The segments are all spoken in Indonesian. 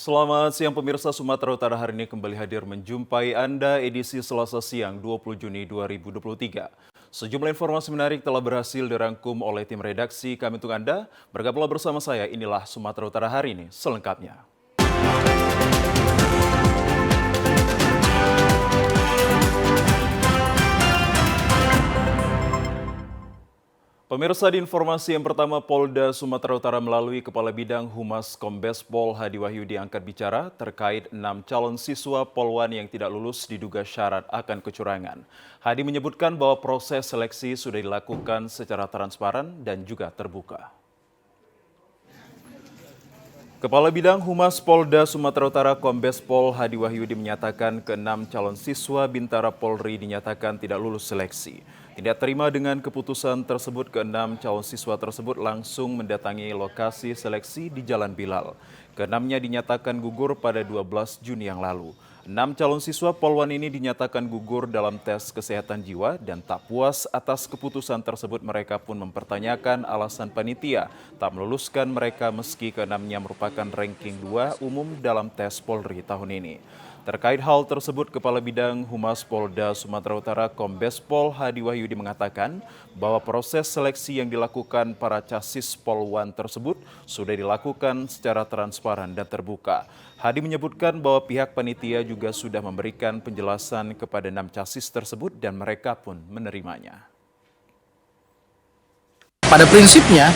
Selamat siang pemirsa. Sumatera Utara hari ini kembali hadir menjumpai Anda edisi Selasa siang 20 Juni 2023. Sejumlah informasi menarik telah berhasil dirangkum oleh tim redaksi kami untuk Anda. Bergabunglah bersama saya, inilah Sumatera Utara hari ini selengkapnya. Pemirsa, di informasi yang pertama, Polda Sumatera Utara melalui Kepala Bidang Humas Kombes Pol Hadi Wahyudi angkat bicara terkait 6 calon siswa Polwan yang tidak lulus diduga syarat akan kecurangan. Hadi menyebutkan bahwa proses seleksi sudah dilakukan secara transparan dan juga terbuka. Kepala Bidang Humas Polda Sumatera Utara Kombes Pol Hadi Wahyudi menyatakan ke-6 calon siswa Bintara Polri dinyatakan tidak lulus seleksi. Tidak terima dengan keputusan tersebut, ke-6 calon siswa tersebut langsung mendatangi lokasi seleksi di Jalan Bilal. Ke-6-nya dinyatakan gugur pada 12 Juni yang lalu. 6 calon siswa Polwan ini dinyatakan gugur dalam tes kesehatan jiwa dan tak puas atas keputusan tersebut, mereka pun mempertanyakan alasan panitia tak meluluskan mereka meski ke-6-nya merupakan ranking 2 umum dalam tes Polri tahun ini. Terkait hal tersebut, Kepala Bidang Humas Polda Sumatera Utara Kombes Pol Hadi Wahyudi mengatakan bahwa proses seleksi yang dilakukan para casis Polwan tersebut sudah dilakukan secara transparan dan terbuka. Hadi menyebutkan bahwa pihak panitia juga sudah memberikan penjelasan kepada 6 casis tersebut dan mereka pun menerimanya. Pada prinsipnya,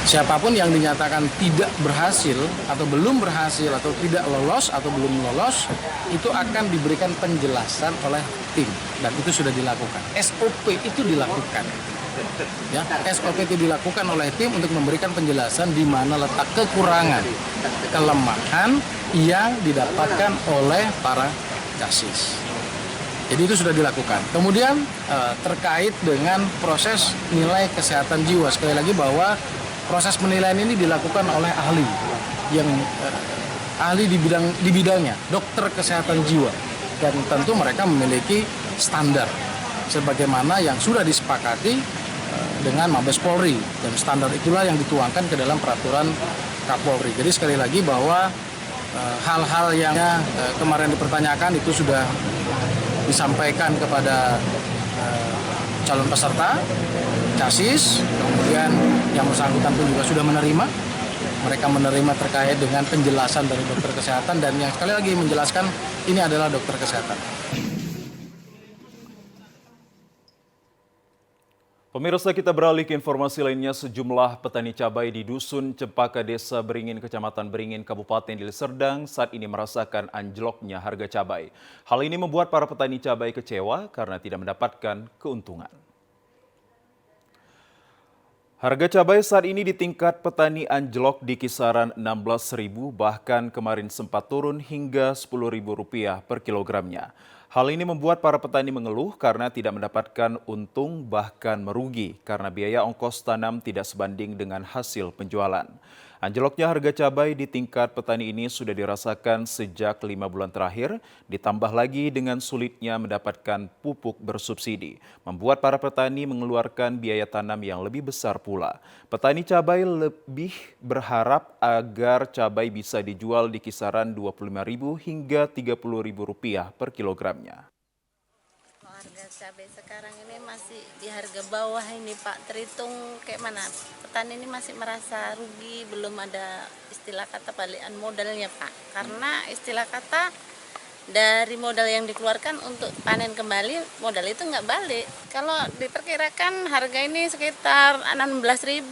siapapun yang dinyatakan tidak berhasil atau belum berhasil atau tidak lolos atau belum lolos itu akan diberikan penjelasan oleh tim dan itu sudah dilakukan. SOP itu dilakukan. Ya, SOP itu dilakukan oleh tim untuk memberikan penjelasan di mana letak kekurangan, kelemahan yang didapatkan oleh para casis. Jadi itu sudah dilakukan. Kemudian terkait dengan proses nilai kesehatan jiwa, sekali lagi bahwa proses penilaian ini dilakukan oleh ahli yang ahli di bidangnya, dokter kesehatan jiwa, dan tentu mereka memiliki standar sebagaimana yang sudah disepakati dengan Mabes Polri, dan standar itulah yang dituangkan ke dalam peraturan Kapolri. Jadi sekali lagi bahwa hal-hal yang kemarin dipertanyakan itu sudah disampaikan kepada calon peserta, casis, kemudian yang bersangkutan pun juga sudah menerima. Mereka menerima terkait dengan penjelasan dari dokter kesehatan dan yang sekali lagi menjelaskan ini adalah dokter kesehatan. Pemirsa, kita beralih ke informasi lainnya. Sejumlah petani cabai di Dusun Cempaka, Desa Beringin, Kecamatan Beringin, Kabupaten Deli Serdang saat ini merasakan anjloknya harga cabai. Hal ini membuat para petani cabai kecewa karena tidak mendapatkan keuntungan. Harga cabai saat ini di tingkat petani anjlok di kisaran Rp16.000, bahkan kemarin sempat turun hingga Rp10.000 per kilogramnya. Hal ini membuat para petani mengeluh karena tidak mendapatkan untung, bahkan merugi karena biaya ongkos tanam tidak sebanding dengan hasil penjualan. Anjloknya harga cabai di tingkat petani ini sudah dirasakan sejak 5 bulan terakhir, ditambah lagi dengan sulitnya mendapatkan pupuk bersubsidi, membuat para petani mengeluarkan biaya tanam yang lebih besar pula. Petani cabai lebih berharap agar cabai bisa dijual di kisaran Rp25.000 hingga Rp30.000 per kilogramnya. Harga cabai sekarang ini masih di harga bawah ini Pak, terhitung kayak mana? Petani ini masih merasa rugi, belum ada istilah kata balikan modalnya Pak. Karena istilah kata dari modal yang dikeluarkan untuk panen kembali, modal itu nggak balik. Kalau diperkirakan harga ini sekitar 16.000,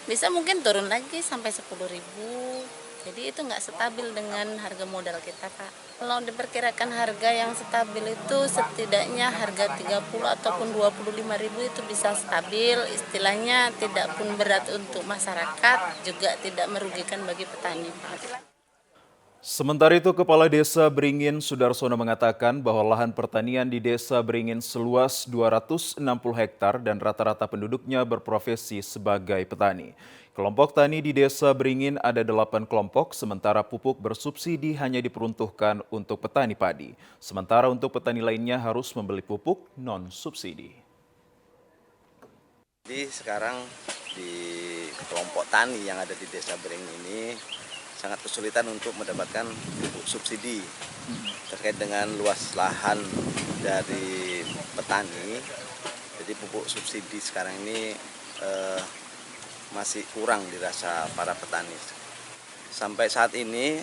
bisa mungkin turun lagi sampai 10.000. Jadi itu nggak stabil dengan harga modal kita Pak. Kalau diperkirakan harga yang stabil itu setidaknya harga 30 ataupun 25.000 itu bisa stabil, istilahnya tidak pun berat untuk masyarakat, juga tidak merugikan bagi petani Pak. Sementara itu, Kepala Desa Beringin Sudarsono mengatakan bahwa lahan pertanian di Desa Beringin seluas 260 hektar dan rata-rata penduduknya berprofesi sebagai petani. Kelompok tani di Desa Beringin ada 8 kelompok, sementara pupuk bersubsidi hanya diperuntukkan untuk petani padi. Sementara untuk petani lainnya harus membeli pupuk non-subsidi. Jadi sekarang di kelompok tani yang ada di Desa Beringin ini sangat kesulitan untuk mendapatkan pupuk subsidi terkait dengan luas lahan dari petani. Jadi pupuk subsidi sekarang ini masih kurang dirasa para petani. Sampai saat ini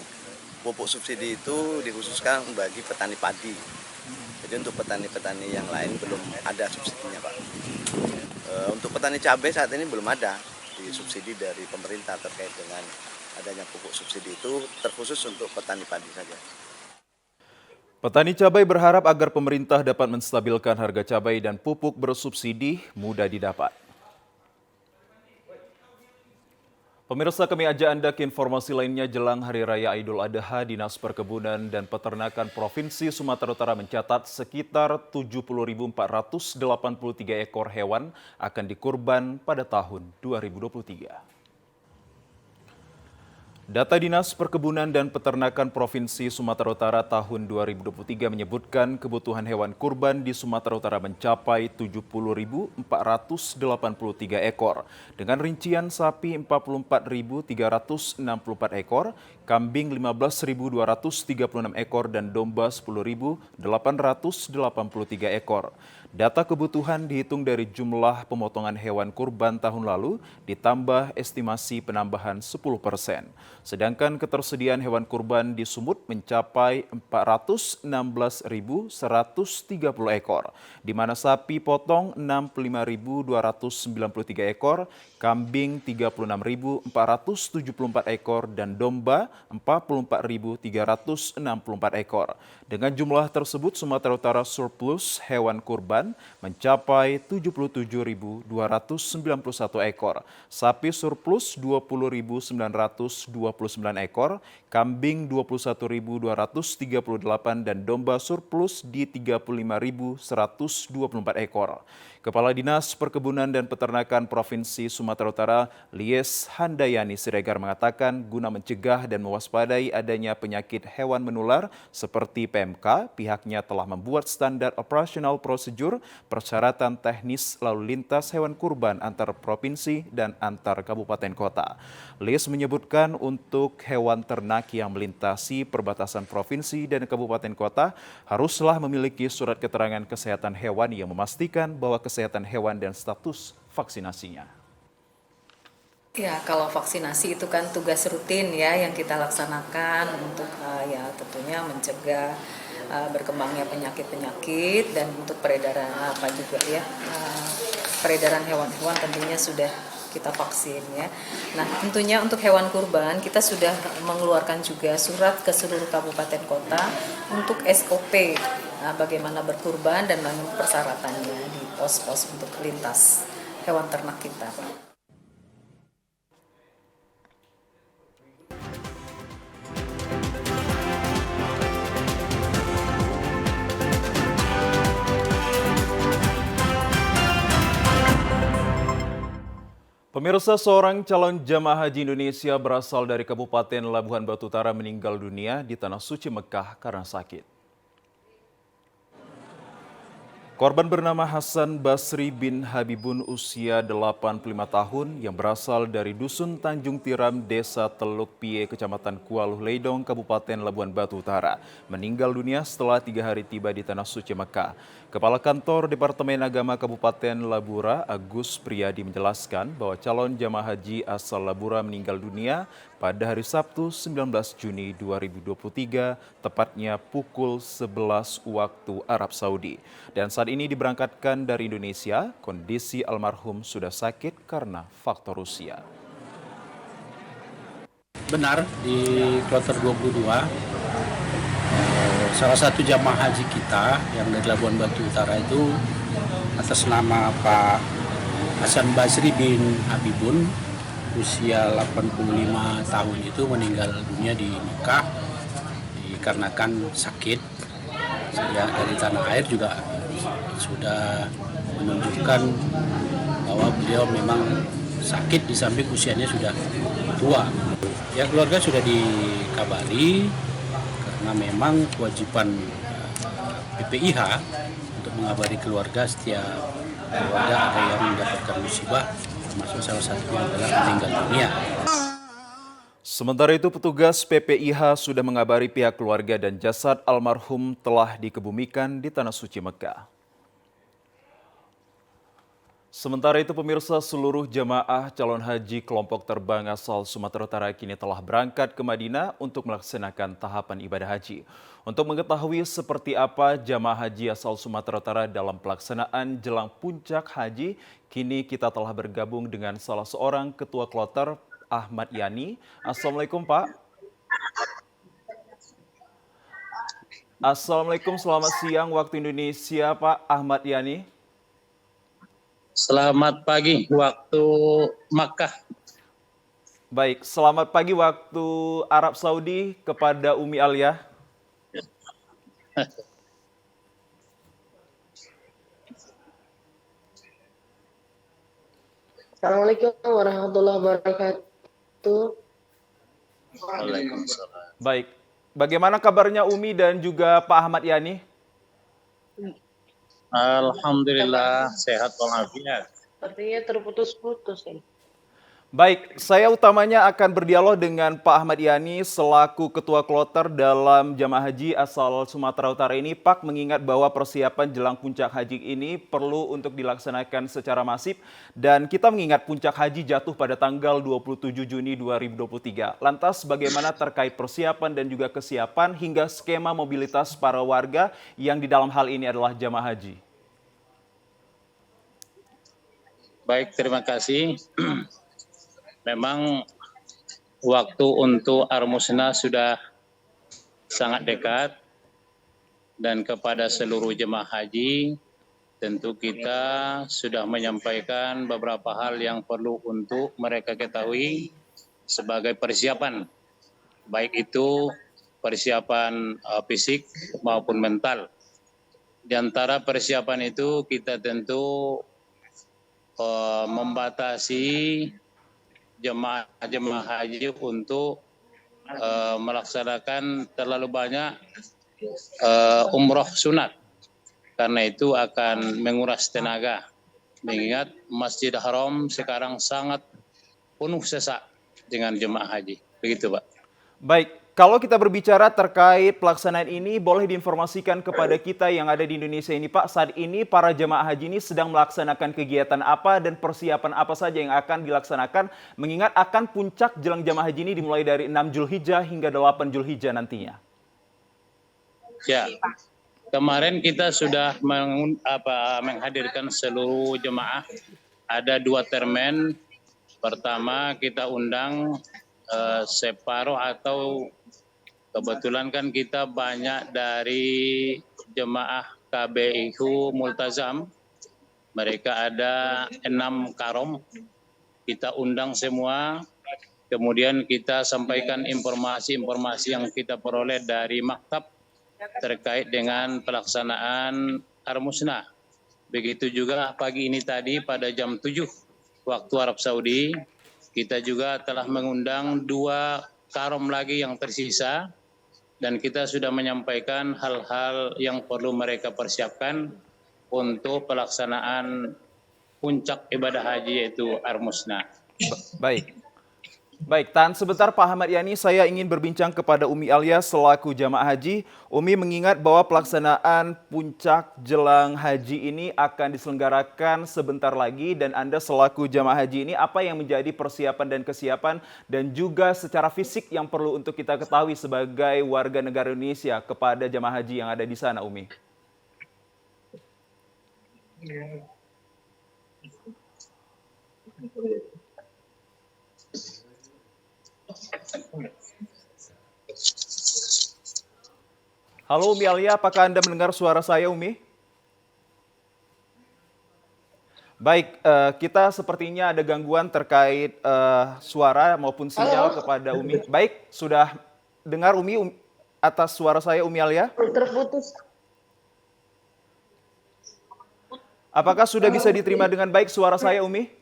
pupuk subsidi itu dikhususkan bagi petani padi. Jadi untuk petani-petani yang lain belum ada subsidinya, Pak. Untuk petani cabai saat ini belum ada disubsidi dari pemerintah terkait dengan adanya pupuk subsidi, itu terkhusus untuk petani padi saja. Petani cabai berharap agar pemerintah dapat menstabilkan harga cabai dan pupuk bersubsidi mudah didapat. Pemirsa, kami ajak Anda ke informasi lainnya jelang Hari Raya Idul Adha. Dinas Perkebunan dan Peternakan Provinsi Sumatera Utara mencatat sekitar 70.483 ekor hewan akan dikurban pada tahun 2023. Data Dinas Perkebunan dan Peternakan Provinsi Sumatera Utara tahun 2023 menyebutkan kebutuhan hewan kurban di Sumatera Utara mencapai 70.483 ekor, dengan rincian sapi 44.364 ekor, kambing 15.236 ekor, dan domba 10.883 ekor. Data kebutuhan dihitung dari jumlah pemotongan hewan kurban tahun lalu ditambah estimasi penambahan 10%. Sedangkan ketersediaan hewan kurban di Sumut mencapai 416.130 ekor, di mana sapi potong 65.293 ekor, kambing 36.474 ekor, dan domba 44.364 ekor. Dengan jumlah tersebut, Sumatera Utara surplus hewan kurban mencapai 77.291 ekor, sapi surplus 20.929 ekor, kambing 21.238, dan domba surplus di 35.124 ekor. Kepala Dinas Perkebunan dan Peternakan Provinsi Sumatera Utara, Lies Handayani Siregar, mengatakan guna mencegah dan mewaspadai adanya penyakit hewan menular seperti PMK, pihaknya telah membuat standar operasional prosedur persyaratan teknis lalu lintas hewan kurban antar provinsi dan antar kabupaten kota. Lies menyebutkan untuk hewan ternak yang melintasi perbatasan provinsi dan kabupaten kota haruslah memiliki surat keterangan kesehatan hewan yang memastikan bahwa kesehatan hewan dan status vaksinasinya. Ya, kalau vaksinasi itu kan tugas rutin ya yang kita laksanakan untuk ya tentunya mencegah berkembangnya penyakit-penyakit, dan untuk peredaran peredaran hewan-hewan tentunya sudah kita vaksin ya. Nah, tentunya untuk hewan kurban kita sudah mengeluarkan juga surat ke seluruh kabupaten kota untuk SOP bagaimana berkurban dan bagaimana persyaratannya di pos-pos untuk lintas hewan ternak kita, Pak. Pemirsa, seorang calon jamaah haji Indonesia berasal dari Kabupaten Labuhan Batu Utara meninggal dunia di Tanah Suci Mekah karena sakit. Korban bernama Hasan Basri bin Habibun, usia 85 tahun, yang berasal dari Dusun Tanjung Tiram, Desa Teluk Pie, Kecamatan Kualuh Leidong, Kabupaten Labuhan Batu Utara, meninggal dunia setelah 3 hari tiba di Tanah Suci Mekah. Kepala Kantor Departemen Agama Kabupaten Labura, Agus Priyadi, menjelaskan bahwa calon jamaah haji asal Labura meninggal dunia pada hari Sabtu 19 Juni 2023, tepatnya pukul 11 waktu Arab Saudi. Dan saat ini diberangkatkan dari Indonesia, kondisi almarhum sudah sakit karena faktor usia. Benar, di kloter 22, salah satu jamaah haji kita yang dari Labuan Batu Utara itu atas nama Pak Hasan Basri bin Habibun, usia 85 tahun, itu meninggal dunia di Mekah dikarenakan sakit. Sejak dari tanah air juga sudah menunjukkan bahwa beliau memang sakit, di samping usianya sudah tua. Ya, keluarga sudah dikabari karena memang kewajiban BPIH untuk mengabari keluarga setiap keluarga ada yang mendapatkan musibah, termasuk salah satunya adalah meninggal dunia. Sementara itu, petugas PPIH sudah mengabari pihak keluarga dan jasad almarhum telah dikebumikan di Tanah Suci Mekah. Sementara itu, pemirsa, seluruh jamaah calon haji kelompok terbang asal Sumatera Utara kini telah berangkat ke Madinah untuk melaksanakan tahapan ibadah haji. Untuk mengetahui seperti apa jamaah haji asal Sumatera Utara dalam pelaksanaan jelang puncak haji, kini kita telah bergabung dengan salah seorang ketua kloter, Ahmad Yani. Assalamualaikum, Pak. Assalamualaikum, selamat siang waktu Indonesia, Pak Ahmad Yani. Selamat pagi waktu Makkah. Baik, selamat pagi waktu Arab Saudi kepada Umi Alia. Assalamualaikum warahmatullahi wabarakatuh. Waalaikumsalam. Baik, bagaimana kabarnya Umi dan juga Pak Ahmad Yani? Alhamdulillah sehat walafiat. Sepertinya terputus-putus ini. Baik, saya utamanya akan berdialog dengan Pak Ahmad Yani selaku Ketua Kloter dalam Jamaah Haji asal Sumatera Utara ini. Pak, mengingat bahwa persiapan jelang puncak haji ini perlu untuk dilaksanakan secara masif dan kita mengingat puncak haji jatuh pada tanggal 27 Juni 2023. Lantas bagaimana terkait persiapan dan juga kesiapan hingga skema mobilitas para warga yang di dalam hal ini adalah jamaah haji? Baik, terima kasih. Memang waktu untuk Armusna sudah sangat dekat dan kepada seluruh jemaah haji tentu kita sudah menyampaikan beberapa hal yang perlu untuk mereka ketahui sebagai persiapan, baik itu persiapan fisik maupun mental. Di antara persiapan itu kita tentu membatasi jemaah haji untuk melaksanakan terlalu banyak umroh sunat, karena itu akan menguras tenaga. Mengingat Masjid Haram sekarang sangat penuh sesak dengan jemaah haji. Begitu, Pak. Baik, kalau kita berbicara terkait pelaksanaan ini, boleh diinformasikan kepada kita yang ada di Indonesia ini, Pak, saat ini para jemaah haji ini sedang melaksanakan kegiatan apa dan persiapan apa saja yang akan dilaksanakan, mengingat akan puncak jelang jemaah haji ini dimulai dari 6 Zulhijjah hingga 8 Zulhijjah nantinya. Ya, kemarin kita sudah menghadirkan seluruh jemaah. Ada 2 termen. Pertama kita undang separuh atau kebetulan kan kita banyak dari jemaah KBIU Multazam. Mereka ada 6 karom. Kita undang semua. Kemudian kita sampaikan informasi-informasi yang kita peroleh dari maktab terkait dengan pelaksanaan Armusna. Begitu juga pagi ini tadi pada jam 7 waktu Arab Saudi, kita juga telah mengundang 2 karom lagi yang tersisa dan kita sudah menyampaikan hal-hal yang perlu mereka persiapkan untuk pelaksanaan puncak ibadah haji yaitu Armusna. Baik, tahan sebentar Pak Ahmad Yani, saya ingin berbincang kepada Umi Alia selaku jamaah haji. Umi mengingat bahwa pelaksanaan puncak jelang haji ini akan diselenggarakan sebentar lagi dan Anda selaku jamaah haji ini apa yang menjadi persiapan dan kesiapan dan juga secara fisik yang perlu untuk kita ketahui sebagai warga negara Indonesia kepada jamaah haji yang ada di sana, Umi? Halo Umi Alia, apakah Anda mendengar suara saya, Umi? Baik, kita sepertinya ada gangguan terkait suara maupun sinyal kepada Umi. Baik, sudah dengar Umi atas suara saya, Umi Alia? Terputus. Apakah sudah bisa diterima dengan baik suara saya, Umi?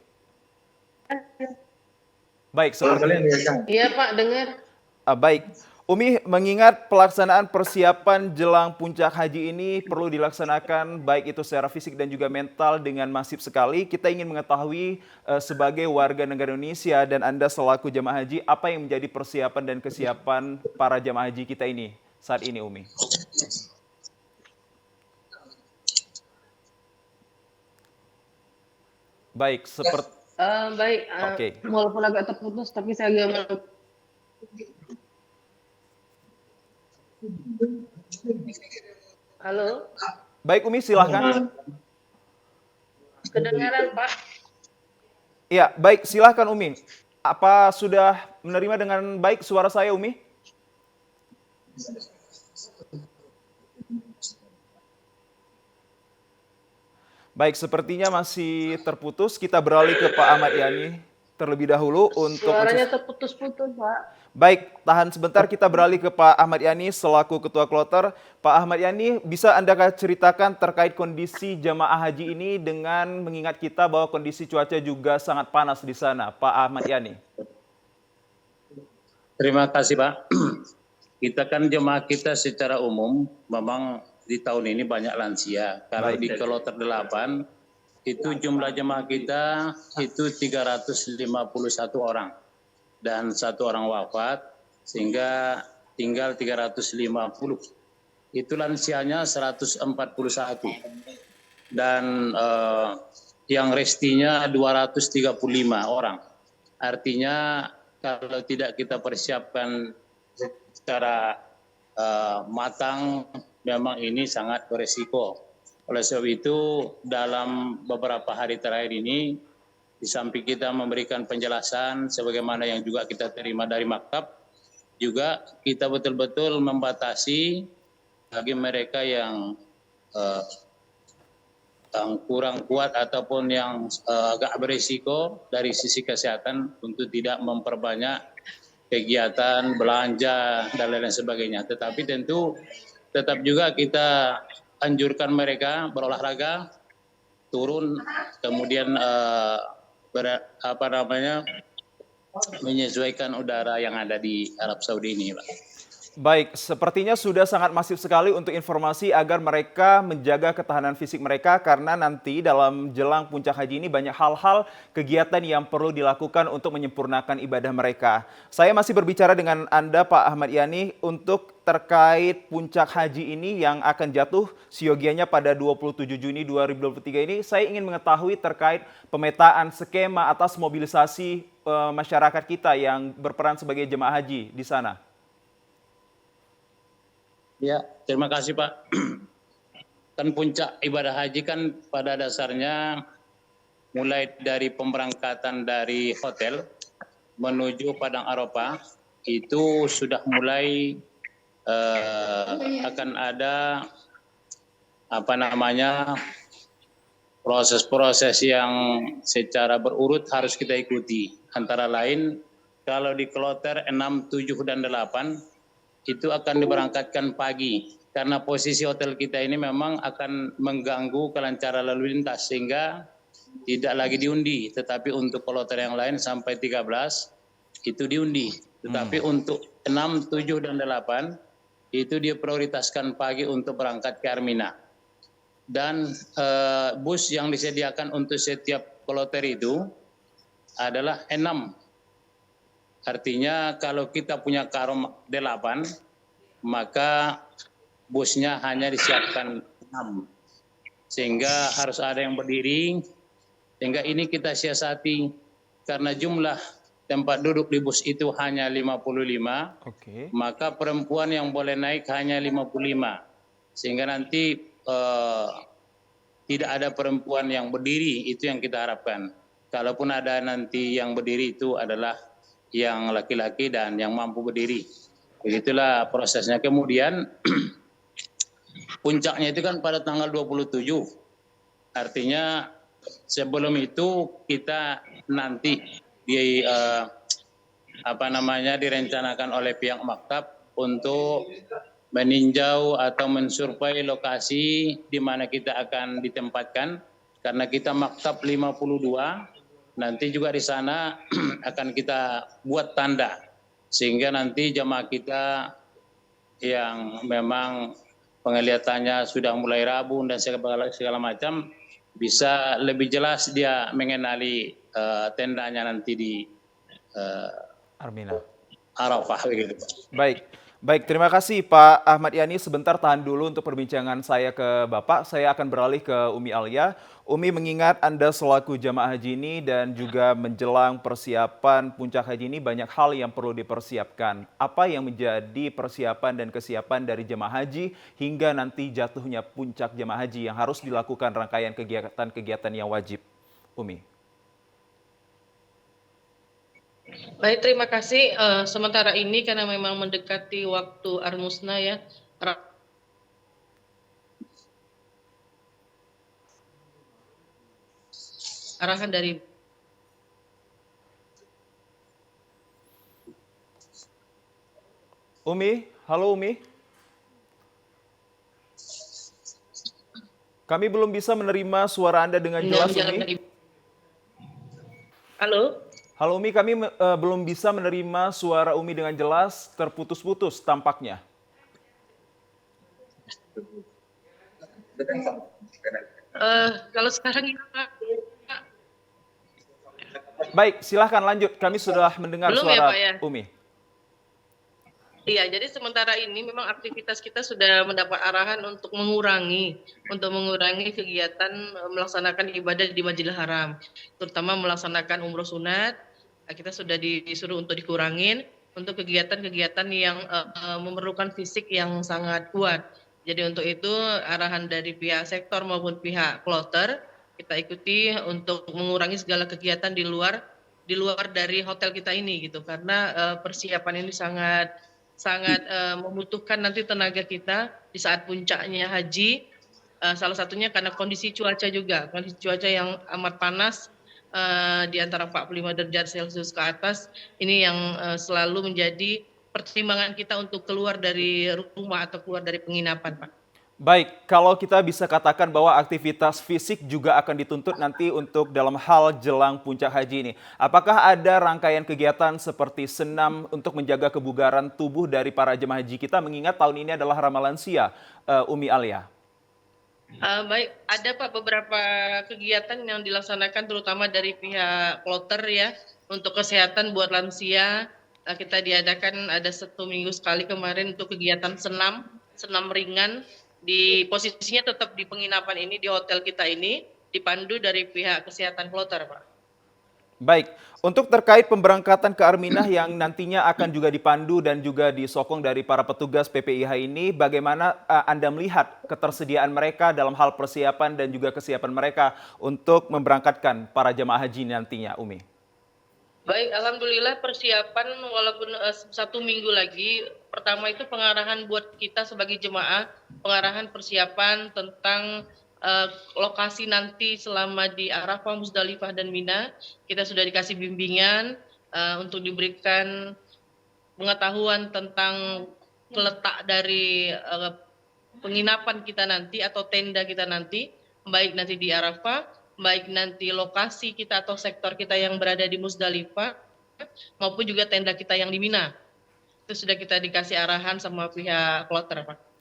Baik, sepertinya. Iya Pak, dengar. Baik, Umi, mengingat pelaksanaan persiapan jelang puncak haji ini perlu dilaksanakan baik itu secara fisik dan juga mental dengan masif sekali, kita ingin mengetahui sebagai warga negara Indonesia dan Anda selaku jemaah haji, apa yang menjadi persiapan dan kesiapan para jemaah haji kita ini saat ini, Umi? Baik, seperti Baik, oke. walaupun agak terputus, tapi saya agak Halo, Baik, Umi, silahkan. kedengaran Pak? Iya, baik, silahkan Umi. Apa sudah menerima dengan baik suara saya, Umi? Baik, sepertinya masih terputus. Kita beralih ke Pak Ahmad Yani terlebih dahulu untuk Suaranya terputus-putus Pak. Baik, tahan sebentar, kita beralih ke Pak Ahmad Yani selaku Ketua Kloter. Pak Ahmad Yani, bisa Anda ceritakan terkait kondisi jamaah haji ini dengan mengingat kita bahwa kondisi cuaca juga sangat panas di sana, Pak Ahmad Yani. Terima kasih Pak. Kita kan jemaah kita secara umum memang di tahun ini banyak lansia. Kalau Baik. di Kloter 8 itu jumlah jemaah kita itu 351 orang. Dan 1 orang wafat, sehingga tinggal 350. Itu lansianya 141. Dan yang restinya 235 orang. Artinya kalau tidak kita persiapkan secara matang, memang ini sangat beresiko. Oleh sebab itu, dalam beberapa hari terakhir ini, di samping kita memberikan penjelasan sebagaimana yang juga kita terima dari maktab, juga kita betul-betul membatasi bagi mereka yang kurang kuat ataupun yang agak berisiko dari sisi kesehatan untuk tidak memperbanyak kegiatan, belanja, dan lain-lain sebagainya. Tetapi tentu tetap juga kita anjurkan mereka berolahraga, turun, kemudian menyesuaikan udara yang ada di Arab Saudi ini, Pak. Baik, sepertinya sudah sangat masif sekali untuk informasi agar mereka menjaga ketahanan fisik mereka karena nanti dalam jelang puncak haji ini banyak hal-hal kegiatan yang perlu dilakukan untuk menyempurnakan ibadah mereka. Saya masih berbicara dengan Anda Pak Ahmad Yani untuk terkait puncak haji ini yang akan jatuh siogianya pada 27 Juni 2023 ini. Saya ingin mengetahui terkait pemetaan skema atas mobilisasi masyarakat kita yang berperan sebagai jemaah haji di sana. Ya, terima kasih Pak. Kan puncak ibadah haji kan pada dasarnya mulai dari pemberangkatan dari hotel menuju Padang Arafah itu sudah mulai akan ada proses-proses yang secara berurut harus kita ikuti. Antara lain kalau di Kloter 6, 7 dan 8 itu akan diberangkatkan pagi karena posisi hotel kita ini memang akan mengganggu kelancaran lalu lintas sehingga tidak lagi diundi, tetapi untuk kloter yang lain sampai 13 itu diundi. Tetapi untuk 6, 7 dan 8 itu dia prioritaskan pagi untuk berangkat ke Armina. Dan bus yang disediakan untuk setiap kloter itu adalah 6. Artinya kalau kita punya karom 8, maka busnya hanya disiapkan 6. Sehingga harus ada yang berdiri, sehingga ini kita siasati karena jumlah tempat duduk di bus itu hanya 55, maka perempuan yang boleh naik hanya 55. Sehingga nanti tidak ada perempuan yang berdiri, itu yang kita harapkan. Kalaupun ada nanti yang berdiri itu adalah yang laki-laki dan yang mampu berdiri. Begitulah prosesnya. Kemudian puncaknya itu kan pada tanggal 27. Artinya sebelum itu kita nanti direncanakan oleh pihak maktab untuk meninjau atau mensurvei lokasi di mana kita akan ditempatkan karena kita maktab 52. Nanti juga di sana akan kita buat tanda sehingga nanti jemaah kita yang memang penglihatannya sudah mulai rabun dan segala macam, bisa lebih jelas dia mengenali tendanya nanti di Armina. Arafah begitu, Pak. Baik, baik. Terima kasih Pak Ahmad Yani. Sebentar tahan dulu untuk perbincangan saya ke Bapak. Saya akan beralih ke Umi Alia. Umi, mengingat Anda selaku jamaah haji ini dan juga menjelang persiapan puncak haji ini banyak hal yang perlu dipersiapkan. Apa yang menjadi persiapan dan kesiapan dari jamaah haji hingga nanti jatuhnya puncak jamaah haji yang harus dilakukan rangkaian kegiatan-kegiatan yang wajib? Umi. Baik, terima kasih. Sementara ini karena memang mendekati waktu Armusna ya, arahan dari Umi, halo Umi. Kami belum bisa menerima suara Anda dengan jelas, Umi. Halo? Halo Umi, kami belum bisa menerima suara Umi dengan jelas, terputus-putus tampaknya. Kalau sekarang ini Pak, Baik, silahkan lanjut. Kami sudah mendengar belum ya suara Pak ya? Umi. Iya, jadi sementara ini memang aktivitas kita sudah mendapat arahan untuk mengurangi kegiatan melaksanakan ibadah di Masjidil Haram, terutama melaksanakan umroh sunat. Kita sudah disuruh untuk dikurangin untuk kegiatan-kegiatan yang memerlukan fisik yang sangat kuat. Jadi untuk itu arahan dari pihak sektor maupun pihak kloter kita ikuti untuk mengurangi segala kegiatan di luar dari hotel kita ini gitu, karena persiapan ini sangat membutuhkan nanti tenaga kita di saat puncaknya haji. Salah satunya karena kondisi cuaca yang amat panas, di antara 45 derajat Celcius ke atas, ini yang selalu menjadi pertimbangan kita untuk keluar dari rumah atau keluar dari penginapan, Pak. Baik, kalau kita bisa katakan bahwa aktivitas fisik juga akan dituntut nanti untuk dalam hal jelang puncak haji ini. Apakah ada rangkaian kegiatan seperti senam untuk menjaga kebugaran tubuh dari para jemaah haji kita, mengingat tahun ini adalah Ramalan Sia, Umi Alia? Baik, ada Pak beberapa kegiatan yang dilaksanakan terutama dari pihak kloter ya, untuk kesehatan buat lansia. Kita diadakan ada 1 minggu sekali kemarin untuk kegiatan senam ringan, di posisinya tetap di penginapan ini, di hotel kita ini, dipandu dari pihak kesehatan kloter, Pak. Baik, untuk terkait pemberangkatan ke Arminah yang nantinya akan juga dipandu dan juga disokong dari para petugas PPIH ini, bagaimana Anda melihat ketersediaan mereka dalam hal persiapan dan juga kesiapan mereka untuk memberangkatkan para jemaah haji nantinya, Umi? Baik, alhamdulillah persiapan walaupun 1 minggu lagi. Pertama itu pengarahan buat kita sebagai jemaah, pengarahan persiapan tentang lokasi nanti selama di Arafah, Musdalifah, dan Mina. Kita sudah dikasih bimbingan untuk diberikan pengetahuan tentang letak dari penginapan kita nanti atau tenda kita nanti, baik nanti di Arafah, baik nanti lokasi kita atau sektor kita yang berada di Musdalifah, maupun juga tenda kita yang di Mina. Itu sudah kita dikasih arahan sama pihak kloter, Pak.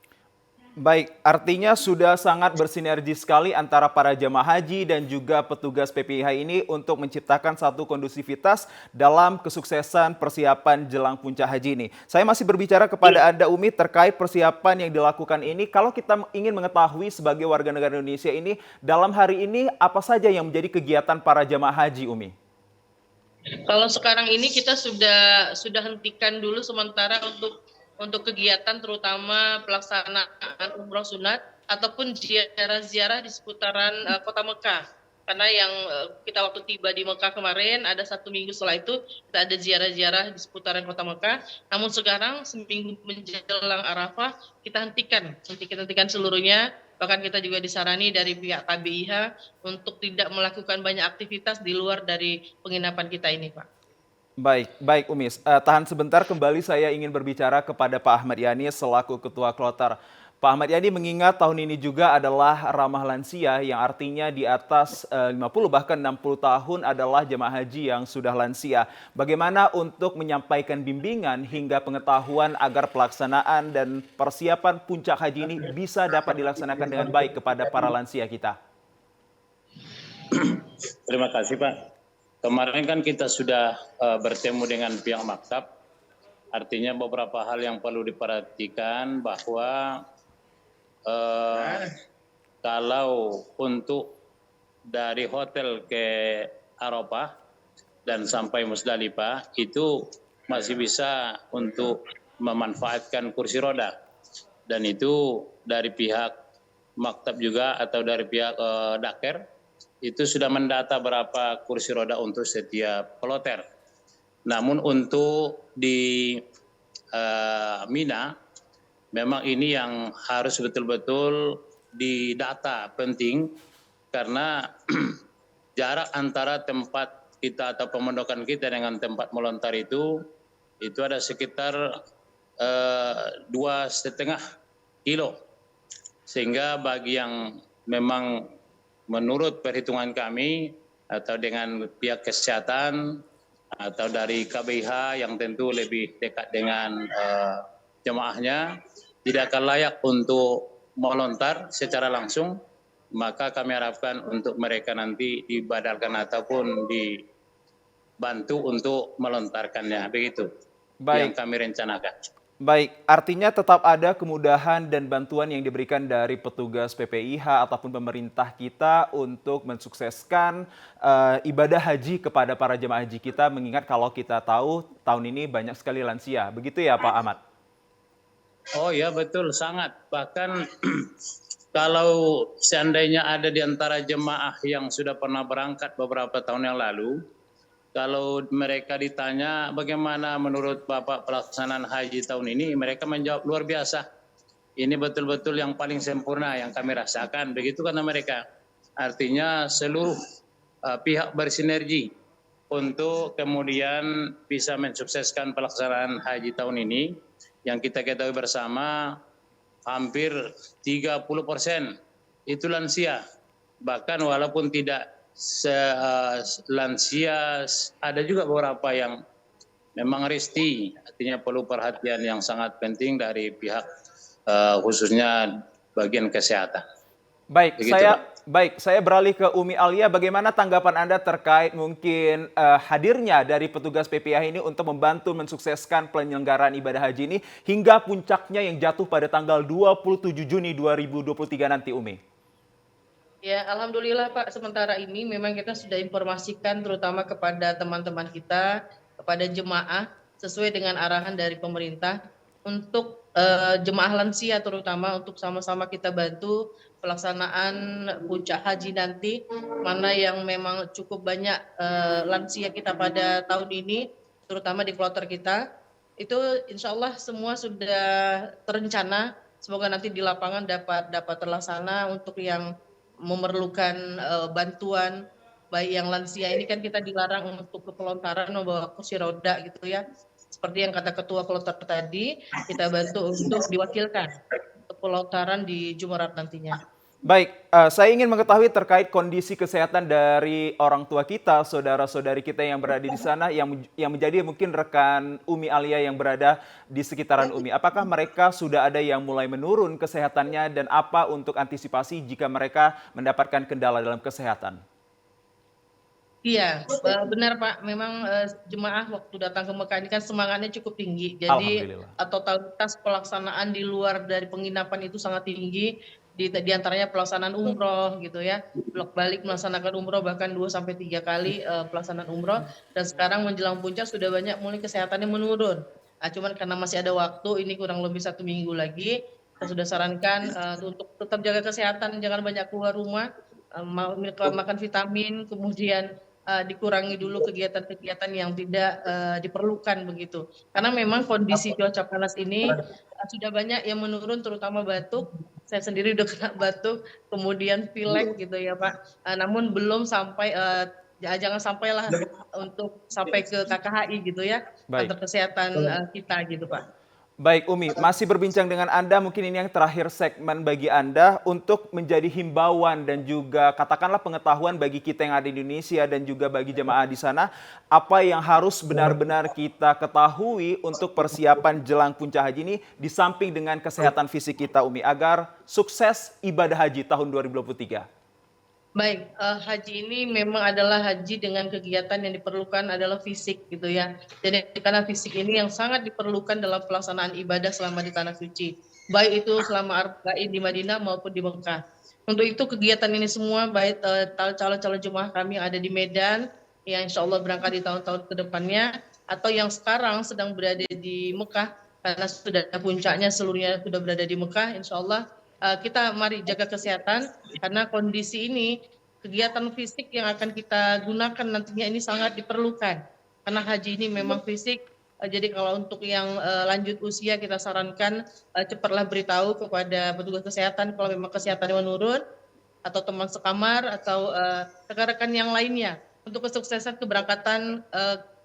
Baik, artinya sudah sangat bersinergi sekali antara para jemaah haji dan juga petugas PPIH ini untuk menciptakan satu kondusivitas dalam kesuksesan persiapan jelang puncak haji ini. Saya masih berbicara kepada Anda, Umi, terkait persiapan yang dilakukan ini. Kalau kita ingin mengetahui sebagai warga negara Indonesia ini, dalam hari ini apa saja yang menjadi kegiatan para jemaah haji, Umi? Kalau sekarang ini kita sudah hentikan dulu sementara untuk kegiatan terutama pelaksanaan umroh sunat ataupun ziarah-ziarah di seputaran kota Mekah. Karena yang kita waktu tiba di Mekah kemarin, ada 1 minggu setelah itu kita ada ziarah-ziarah di seputaran kota Mekah. Namun sekarang seminggu menjelang Arafah kita hentikan seluruhnya. Bahkan kita juga disarani dari pihak KBIH untuk tidak melakukan banyak aktivitas di luar dari penginapan kita ini, Pak. Baik Umi. Tahan sebentar, kembali saya ingin berbicara kepada Pak Ahmad Yani selaku Ketua Kloter. Pak Ahmad Yani mengingat tahun ini juga adalah ramah lansia yang artinya di atas 50 bahkan 60 tahun adalah jemaah haji yang sudah lansia. Bagaimana untuk menyampaikan bimbingan hingga pengetahuan agar pelaksanaan dan persiapan puncak haji ini bisa dapat dilaksanakan dengan baik kepada para lansia kita? Terima kasih Pak. Kemarin kan kita sudah bertemu dengan pihak maktab. Artinya beberapa hal yang perlu diperhatikan bahwa kalau untuk dari hotel ke Arafah dan sampai Musdalifah itu masih bisa untuk memanfaatkan kursi roda, dan itu dari pihak maktab juga atau dari pihak Daker itu sudah mendata berapa kursi roda untuk setiap kloter. Namun untuk di Mina memang ini yang harus betul-betul didata, penting, karena jarak antara tempat kita atau pemondokan kita dengan tempat melontar itu ada sekitar 2,5 kilo. Sehingga bagi yang memang menurut perhitungan kami atau dengan pihak kesehatan atau dari KBH yang tentu lebih dekat dengan jemaahnya, tidak akan layak untuk melontar secara langsung, maka kami harapkan untuk mereka nanti dibadalkan ataupun dibantu untuk melontarkannya, begitu yang kami rencanakan. Baik, artinya tetap ada kemudahan dan bantuan yang diberikan dari petugas PPIH ataupun pemerintah kita untuk mensukseskan ibadah haji kepada para jemaah haji kita, mengingat kalau kita tahu tahun ini banyak sekali lansia. Begitu ya Pak Ahmad? Oh ya betul, sangat. Bahkan kalau seandainya ada di antara jemaah yang sudah pernah berangkat beberapa tahun yang lalu, kalau mereka ditanya bagaimana menurut Bapak pelaksanaan haji tahun ini, mereka menjawab luar biasa. Ini betul-betul yang paling sempurna yang kami rasakan. Begitu karena mereka. Artinya seluruh pihak bersinergi untuk kemudian bisa mensukseskan pelaksanaan haji tahun ini. Yang kita ketahui bersama hampir 30% itu lansia. Bahkan walaupun tidak lansia, ada juga beberapa yang memang resti, artinya perlu perhatian yang sangat penting dari pihak khususnya bagian kesehatan. Baik, Begitu, saya beralih ke Umi Alia. Bagaimana tanggapan Anda terkait mungkin hadirnya dari petugas PPIH ini untuk membantu mensukseskan penyelenggaraan ibadah haji ini hingga puncaknya yang jatuh pada tanggal 27 Juni 2023 nanti, Umi? Ya, alhamdulillah Pak, sementara ini memang kita sudah informasikan terutama kepada teman-teman kita, kepada jemaah, sesuai dengan arahan dari pemerintah, untuk jemaah lansia terutama untuk sama-sama kita bantu pelaksanaan puncak haji nanti, mana yang memang cukup banyak lansia kita pada tahun ini, terutama di kloter kita, itu insya Allah semua sudah terencana, semoga nanti di lapangan dapat terlaksana. Untuk yang memerlukan bantuan, baik yang lansia ini kan kita dilarang untuk ke pelontaran membawa kursi roda gitu ya. Seperti yang kata Ketua Kloter tadi, kita bantu untuk diwakilkan untuk pelontaran di Jumarat nantinya. Baik, saya ingin mengetahui terkait kondisi kesehatan dari orang tua kita, saudara-saudari kita yang berada di sana, yang menjadi mungkin rekan Umi Alia yang berada di sekitaran Umi. Apakah mereka sudah ada yang mulai menurun kesehatannya dan apa untuk antisipasi jika mereka mendapatkan kendala dalam kesehatan? Iya, benar Pak. Memang jemaah waktu datang ke Mekah ini kan semangatnya cukup tinggi. Jadi totalitas pelaksanaan di luar dari penginapan itu sangat tinggi. Di antaranya pelaksanaan umroh gitu ya. Bolak balik melaksanakan umroh bahkan 2-3 kali pelaksanaan umroh. Dan sekarang menjelang puncak sudah banyak mulai kesehatannya menurun. Cuman karena masih ada waktu, ini kurang lebih 1 minggu lagi, kita sudah sarankan untuk tetap jaga kesehatan, jangan banyak keluar rumah, makan vitamin, kemudian dikurangi dulu kegiatan-kegiatan yang tidak diperlukan begitu. Karena memang kondisi cuaca panas ini sudah banyak yang menurun, terutama batuk. Saya sendiri udah kena batuk, kemudian pilek gitu ya Pak. Namun belum sampai jangan sampailah untuk sampai ke KKHI gitu ya, kantor kesehatan kita gitu Pak. Baik Umi, masih berbincang dengan Anda, mungkin ini yang terakhir segmen bagi Anda untuk menjadi himbauan dan juga katakanlah pengetahuan bagi kita yang ada di Indonesia dan juga bagi jemaah di sana, apa yang harus benar-benar kita ketahui untuk persiapan jelang puncak haji ini di samping dengan kesehatan fisik kita Umi, agar sukses ibadah haji tahun 2023. Baik, haji ini memang adalah haji dengan kegiatan yang diperlukan adalah fisik gitu ya. Jadi karena fisik ini yang sangat diperlukan dalam pelaksanaan ibadah selama di Tanah Suci. Baik itu selama Arba'in di Madinah maupun di Mekah. Untuk itu kegiatan ini semua baik calon-calon jemaah kami yang ada di Medan, yang insya Allah berangkat di tahun-tahun kedepannya, atau yang sekarang sedang berada di Mekah, karena sudah puncaknya seluruhnya sudah berada di Mekah, insya Allah kita mari jaga kesehatan karena kondisi ini kegiatan fisik yang akan kita gunakan nantinya ini sangat diperlukan karena haji ini memang fisik. Jadi kalau untuk yang lanjut usia kita sarankan cepatlah beritahu kepada petugas kesehatan kalau memang kesehatannya menurun atau teman sekamar atau rekan-rekan yang lainnya untuk kesuksesan keberangkatan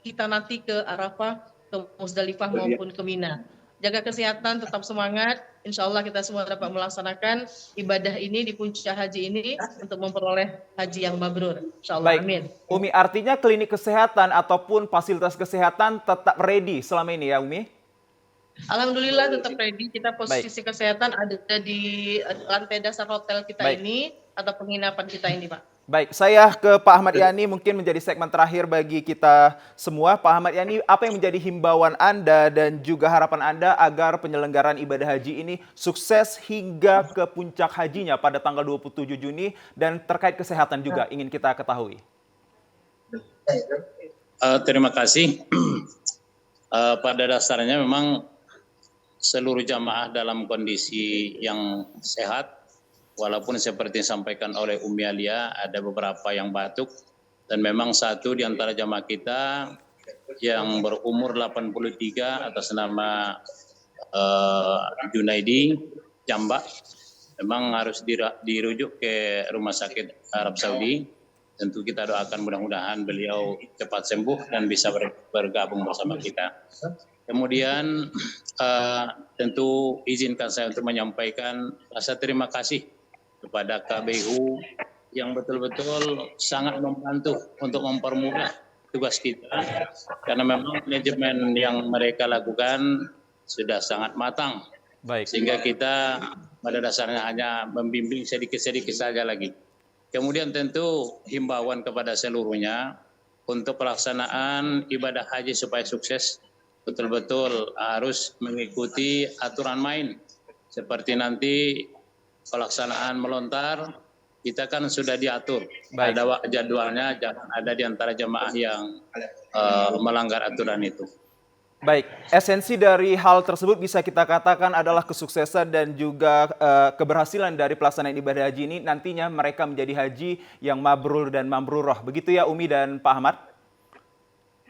kita nanti ke Arafah, ke Musdalifah maupun ke Mina. Jaga kesehatan, tetap semangat. Insya Allah kita semua dapat melaksanakan ibadah ini di puncak haji ini untuk memperoleh haji yang mabrur. Insya Allah, Baik, amin. Umi, artinya klinik kesehatan ataupun fasilitas kesehatan tetap ready selama ini ya Umi? Alhamdulillah tetap ready. Kita posisi kesehatan ada di lantai dasar hotel kita Baik. ini atau penginapan kita ini, Pak. Baik, saya ke Pak Ahmad Yani mungkin menjadi segmen terakhir bagi kita semua. Pak Ahmad Yani, apa yang menjadi himbauan Anda dan juga harapan Anda agar penyelenggaraan ibadah haji ini sukses hingga ke puncak hajinya pada tanggal 27 Juni dan terkait kesehatan juga ingin kita ketahui. Terima kasih. Pada dasarnya memang seluruh jamaah dalam kondisi yang sehat. Walaupun seperti disampaikan oleh Umi Alia, ada beberapa yang batuk. Dan memang satu di antara jamaah kita yang berumur 83 atas nama Junaidi, Jambak, memang harus dirujuk ke rumah sakit Arab Saudi. Tentu kita doakan mudah-mudahan beliau cepat sembuh dan bisa bergabung bersama kita. Kemudian tentu izinkan saya untuk menyampaikan rasa terima kasih kepada KBU yang betul-betul sangat membantu untuk mempermudah tugas kita karena memang manajemen yang mereka lakukan sudah sangat matang. Baik. Sehingga kita pada dasarnya hanya membimbing sedikit-sedikit saja lagi. Kemudian tentu himbauan kepada seluruhnya untuk pelaksanaan ibadah haji supaya sukses betul-betul harus mengikuti aturan main. Seperti nanti pelaksanaan melontar, kita kan sudah diatur. Baik. Ada jadwalnya, jangan ada di antara jemaah yang melanggar aturan itu. Baik, esensi dari hal tersebut bisa kita katakan adalah kesuksesan dan juga keberhasilan dari pelaksanaan ibadah haji ini nantinya mereka menjadi haji yang mabrur dan mambrurah. Begitu ya Umi dan Pak Ahmad?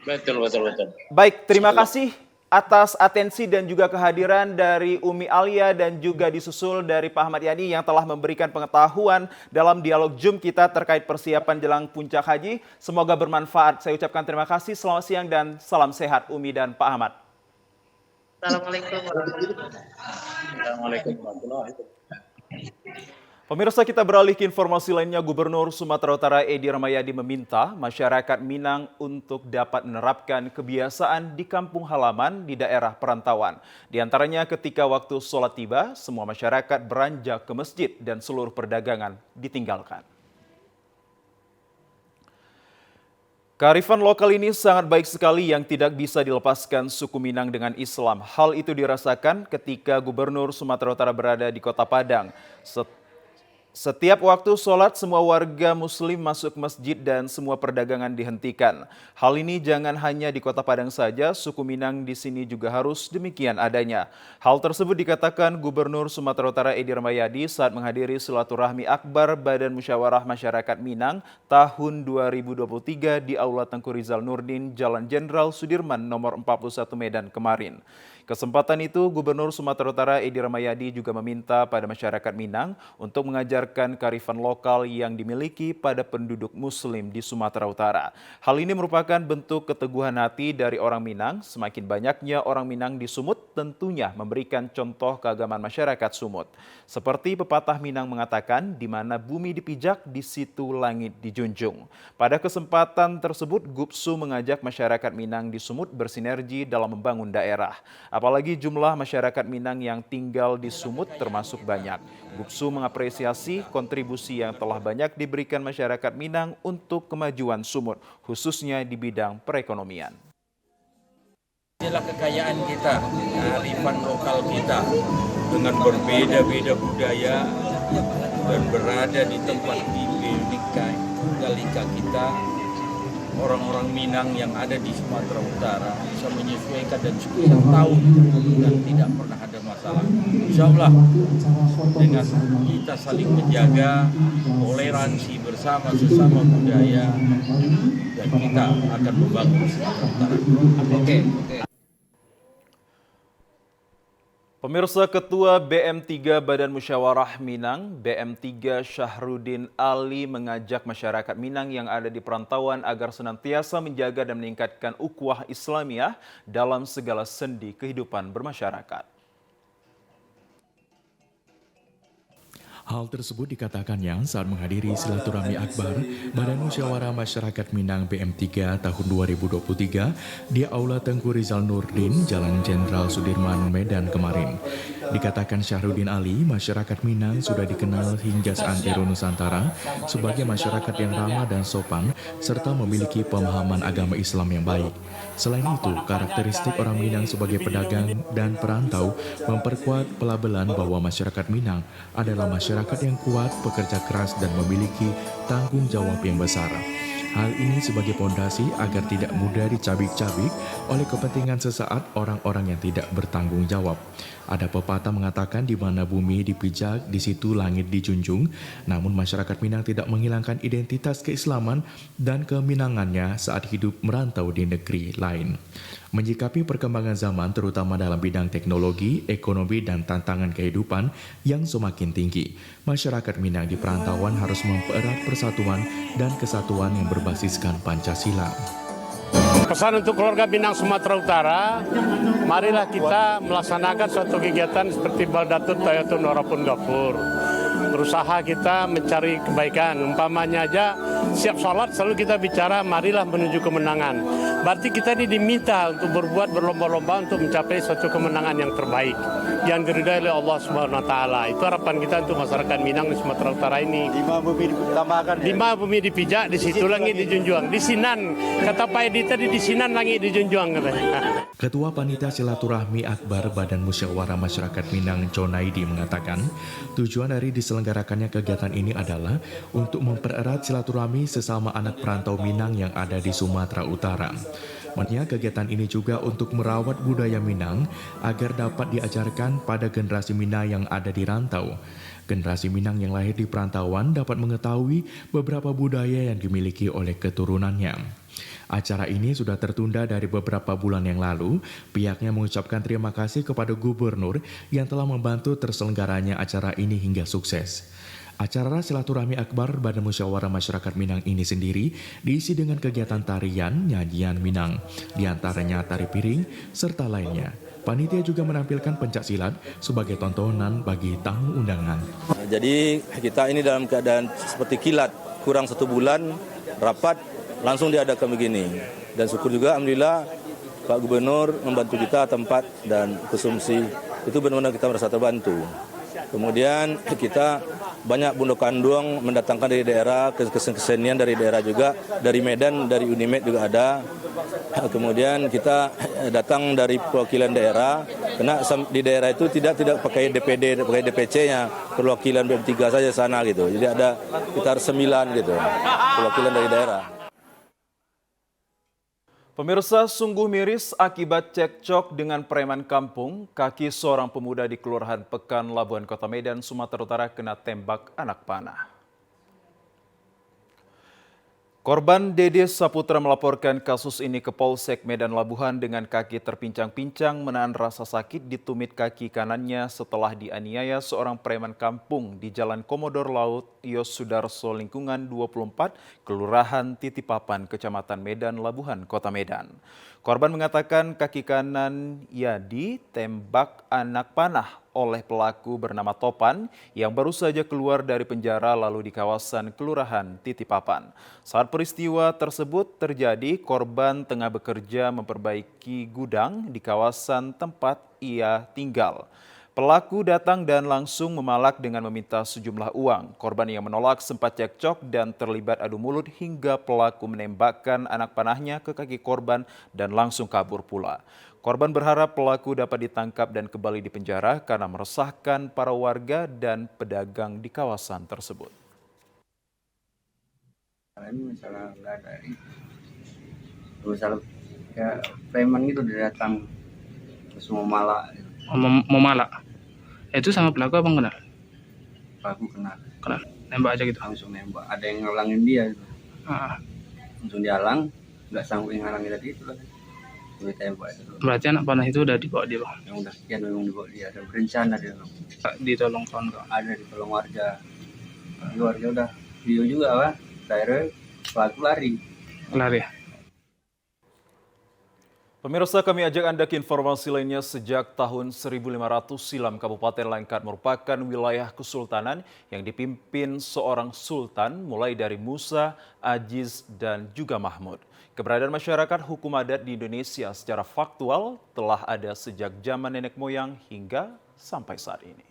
Betul. Baik, terima kasih atas atensi dan juga kehadiran dari Umi Alia dan juga disusul dari Pak Ahmad Yani yang telah memberikan pengetahuan dalam dialog Zoom kita terkait persiapan jelang puncak haji. Semoga bermanfaat. Saya ucapkan terima kasih, selamat siang dan salam sehat Umi dan Pak Ahmad. Assalamualaikum Assalamualaikum warahmatullahi wabarakatuh. Pemirsa, kita beralih ke informasi lainnya. Gubernur Sumatera Utara Edi Rahmayadi meminta masyarakat Minang untuk dapat menerapkan kebiasaan di kampung halaman di daerah perantauan. Di antaranya ketika waktu sholat tiba, semua masyarakat beranjak ke masjid dan seluruh perdagangan ditinggalkan. Kearifan lokal ini sangat baik sekali yang tidak bisa dilepaskan suku Minang dengan Islam. Hal itu dirasakan ketika Gubernur Sumatera Utara berada di Kota Padang. Setiap waktu sholat, semua warga muslim masuk masjid dan semua perdagangan dihentikan. Hal ini jangan hanya di Kota Padang saja, suku Minang di sini juga harus demikian adanya. Hal tersebut dikatakan Gubernur Sumatera Utara Edi Rahmayadi saat menghadiri silaturahmi akbar Badan Musyawarah Masyarakat Minang tahun 2023 di Aula Tengku Rizal Nurdin, Jalan Jenderal Sudirman nomor 41 Medan kemarin. Kesempatan itu, Gubernur Sumatera Utara Edi Rahmayadi juga meminta pada masyarakat Minang untuk mengajarkan mengajarkan kearifan lokal yang dimiliki pada penduduk Muslim di Sumatera Utara. Hal ini merupakan bentuk keteguhan hati dari orang Minang. Semakin banyaknya orang Minang di Sumut tentunya memberikan contoh keagamaan masyarakat Sumut. Seperti pepatah Minang mengatakan, di mana bumi dipijak, di situ langit dijunjung. Pada kesempatan tersebut, Gupsu mengajak masyarakat Minang di Sumut bersinergi dalam membangun daerah. Apalagi jumlah masyarakat Minang yang tinggal di Sumut termasuk banyak. Gupsu mengapresiasi kontribusi yang telah banyak diberikan masyarakat Minang untuk kemajuan Sumut, khususnya di bidang perekonomian. Inilah kekayaan kita, kearifan lokal kita, dengan berbeda-beda budaya dan berada di tempat bineka tunggal ika kita. Orang-orang Minang yang ada di Sumatera Utara bisa menyesuaikan dan sekian tahun dan tidak pernah ada masalah. Insya Allah dengan kita saling menjaga toleransi bersama sesama budaya dan kita akan membangun Sumatera Utara. Oke. Pemirsa, Ketua BM3 Badan Musyawarah Minang, BM3 Syahrudin Ali mengajak masyarakat Minang yang ada di perantauan agar senantiasa menjaga dan meningkatkan ukhuwah Islamiyah dalam segala sendi kehidupan bermasyarakat. Hal tersebut dikatakannya saat menghadiri silaturahmi akbar Badan Musyawarah Masyarakat Minang BM3 tahun 2023 di Aula Tengku Rizal Nurdin, Jalan Jenderal Sudirman, Medan kemarin. Dikatakan Syahrudin Ali, masyarakat Minang sudah dikenal hingga seantero Nusantara sebagai masyarakat yang ramah dan sopan serta memiliki pemahaman agama Islam yang baik. Selain itu, karakteristik orang Minang sebagai pedagang dan perantau memperkuat pelabelan bahwa masyarakat Minang adalah masyarakat yang kuat, pekerja keras, dan memiliki tanggung jawab yang besar. Hal ini sebagai pondasi agar tidak mudah dicabik-cabik oleh kepentingan sesaat orang-orang yang tidak bertanggung jawab. Ada pepatah mengatakan di mana bumi dipijak, di situ langit dijunjung. Namun masyarakat Minang tidak menghilangkan identitas keislaman dan keminangannya saat hidup merantau di negeri lain. Menyikapi perkembangan zaman terutama dalam bidang teknologi, ekonomi, dan tantangan kehidupan yang semakin tinggi, masyarakat Minang di perantauan harus mempererat persatuan dan kesatuan yang berbasiskan Pancasila. Pesan untuk keluarga Minang Sumatera Utara, marilah kita melaksanakan suatu kegiatan seperti Baldatun Tayatun Warapun Gafur. Berusaha kita mencari kebaikan. Umpamanya aja siap sholat selalu kita bicara marilah menuju kemenangan. Berarti kita ini diminta untuk berbuat berlomba-lomba untuk mencapai suatu kemenangan yang terbaik yang diridai oleh Allah Subhanahu wa taala. Itu harapan kita untuk masyarakat Minang di Sumatera Utara ini. Lima bumi dipijak, di situ langit dijunjung. Di Sinan, kata Pak Edi tadi di Sinan langit dijunjung katanya. Ketua Panitia Silaturahmi Akbar Badan Musyawarah Masyarakat Minang Conaidi mengatakan, tujuan dari diselenggarakannya kegiatan ini adalah untuk mempererat silaturahmi sesama anak perantau Minang yang ada di Sumatera Utara. Menurutnya kegiatan ini juga untuk merawat budaya Minang agar dapat diajarkan pada generasi Minang yang ada di rantau. Generasi Minang yang lahir di perantauan dapat mengetahui beberapa budaya yang dimiliki oleh keturunannya. Acara ini sudah tertunda dari beberapa bulan yang lalu. Pihaknya mengucapkan terima kasih kepada Gubernur yang telah membantu terselenggaranya acara ini hingga sukses. Acara silaturahmi akbar Badan Musyawarah Masyarakat Minang ini sendiri diisi dengan kegiatan tarian, nyanyian Minang, diantaranya tari piring, serta lainnya. Panitia juga menampilkan pencak silat sebagai tontonan bagi tamu undangan. Jadi kita ini dalam keadaan seperti kilat, kurang 1 bulan rapat langsung diadakan begini. Dan syukur juga alhamdulillah Pak Gubernur membantu kita tempat dan konsumsi. Itu benar-benar kita merasa terbantu. Kemudian kita banyak bundokanduang mendatangkan dari daerah, kesenian dari daerah juga, dari Medan, dari Unimed juga ada. Kemudian kita datang dari perwakilan daerah, karena di daerah itu tidak pakai DPD, pakai DPC-nya, perwakilan BM3 saja sana gitu. Jadi ada sekitar 9 gitu, perwakilan dari daerah. Pemirsa, sungguh miris akibat cekcok dengan preman kampung, kaki seorang pemuda di Kelurahan Pekan, Labuan Kota Medan, Sumatera Utara kena tembak anak panah. Korban Dede Saputra melaporkan kasus ini ke Polsek Medan Labuhan dengan kaki terpincang-pincang menahan rasa sakit di tumit kaki kanannya setelah dianiaya seorang preman kampung di Jalan Komodor Laut Yos Sudarso lingkungan 24, Kelurahan Titipapan, Kecamatan Medan Labuhan, Kota Medan. Korban mengatakan kaki kanan ia ditembak anak panah oleh pelaku bernama Topan yang baru saja keluar dari penjara lalu di kawasan Kelurahan Titipapan. Saat peristiwa tersebut terjadi, korban tengah bekerja memperbaiki gudang di kawasan tempat ia tinggal. Pelaku datang dan langsung memalak dengan meminta sejumlah uang. Korban yang menolak sempat cekcok dan terlibat adu mulut hingga pelaku menembakkan anak panahnya ke kaki korban dan langsung kabur pula. Korban berharap pelaku dapat ditangkap dan kembali di penjara karena meresahkan para warga dan pedagang di kawasan tersebut. Ini masalah nggak ada masalah ya preman itu udah datang terus mau malak. Mau malak? Itu sama pelaku apa kenal? Pelaku kenal. Kenal? Nembak aja gitu? Langsung nembak. Ada yang ngalangin dia. Gitu. Langsung dihalang, nggak sanggup yang ngalangin tadi itu lah. Tembak itu. Berarti anak panah itu udah dibawa dia, Bang? Yang udah sekian memang dibawa dia. Ada berencana dia. Ditolong kawan kok? Ada ditolong warga. Di warga udah video juga lah. Akhirnya pelaku lari. Lari ya? Pemirsa, kami ajak Anda ke informasi lainnya. Sejak tahun 1500 silam, Kabupaten Langkat merupakan wilayah kesultanan yang dipimpin seorang sultan mulai dari Musa, Aziz, dan juga Mahmud. Keberadaan masyarakat hukum adat di Indonesia secara faktual telah ada sejak zaman nenek moyang hingga sampai saat ini.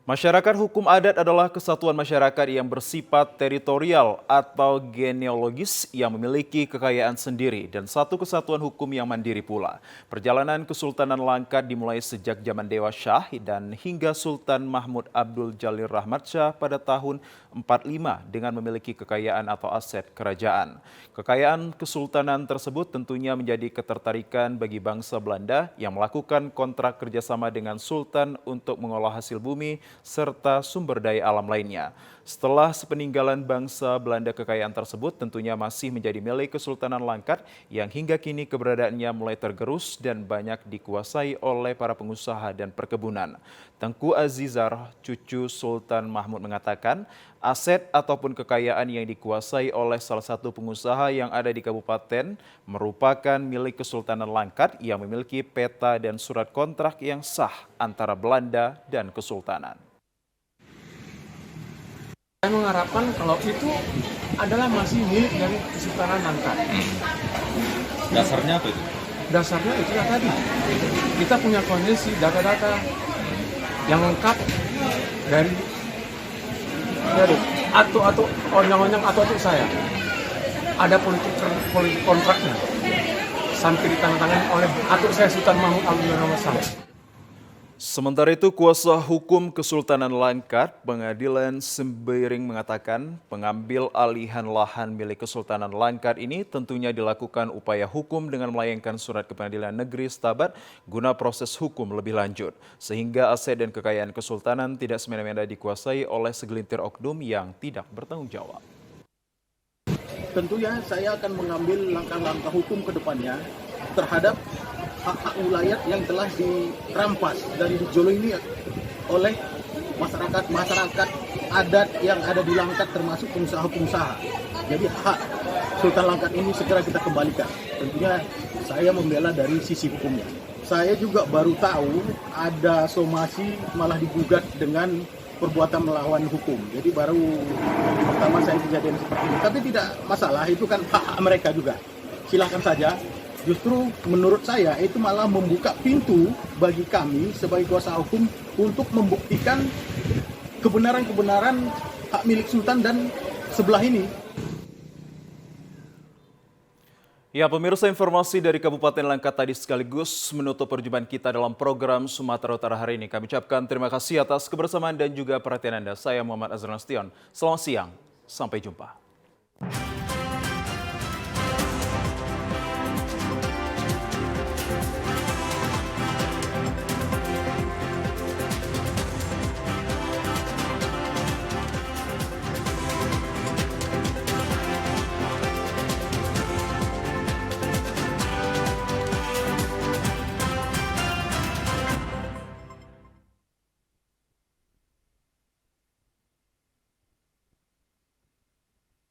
Masyarakat hukum adat adalah kesatuan masyarakat yang bersifat teritorial atau genealogis yang memiliki kekayaan sendiri dan satu kesatuan hukum yang mandiri pula. Perjalanan Kesultanan Langkat dimulai sejak zaman Dewa Shah dan hingga Sultan Mahmud Abdul Jalil Rahmat Shah pada tahun 45 dengan memiliki kekayaan atau aset kerajaan. Kekayaan kesultanan tersebut tentunya menjadi ketertarikan bagi bangsa Belanda yang melakukan kontrak kerjasama dengan Sultan untuk mengolah hasil bumi serta sumber daya alam lainnya. Setelah sepeninggalan bangsa Belanda, kekayaan tersebut tentunya masih menjadi milik Kesultanan Langkat yang hingga kini keberadaannya mulai tergerus dan banyak dikuasai oleh para pengusaha dan perkebunan. Tengku Azizar, cucu Sultan Mahmud mengatakan, aset ataupun kekayaan yang dikuasai oleh salah satu pengusaha yang ada di kabupaten merupakan milik Kesultanan Langkat yang memiliki peta dan surat kontrak yang sah antara Belanda dan Kesultanan. Saya mengharapkan kalau itu adalah masih milik dari Kesultanan Langkat. Dasarnya apa itu? Dasarnya itulah tadi. Kita punya kondisi data-data yang lengkap dari atau onyang-onyang atau saya. Ada politik kontraknya sampai ditandatangani oleh atuk saya Sultan Mahmud Abdul Jalil. Sementara itu, kuasa hukum Kesultanan Langkat, Pengadilan Sembiring mengatakan pengambil alihan lahan milik Kesultanan Langkat ini tentunya dilakukan upaya hukum dengan melayangkan surat ke Pengadilan Negeri Stabat guna proses hukum lebih lanjut. Sehingga aset dan kekayaan Kesultanan tidak semena-mena dikuasai oleh segelintir oknum yang tidak bertanggung jawab. Tentunya saya akan mengambil langkah-langkah hukum ke depannya terhadap hak-hak wilayah yang telah dirampas dan dijolimi oleh masyarakat adat yang ada di Langkat termasuk pengusaha-pengusaha. Jadi hak Sultan Langkat ini segera kita kembalikan. Tentunya saya membela dari sisi hukumnya. Saya juga baru tahu ada somasi malah digugat dengan perbuatan melawan hukum. Jadi baru pertama saya kejadian seperti ini. Tapi tidak masalah, itu kan hak mereka juga. Silahkan saja. Justru menurut saya itu malah membuka pintu bagi kami sebagai kuasa hukum untuk membuktikan kebenaran-kebenaran hak milik Sultan dan sebelah ini. Ya, pemirsa, informasi dari Kabupaten Langkat tadi sekaligus menutup perjumpaan kita dalam program Sumatera Utara hari ini. Kami ucapkan terima kasih atas kebersamaan dan juga perhatian Anda. Saya Muhammad Azhar Nasution. Selamat siang, sampai jumpa.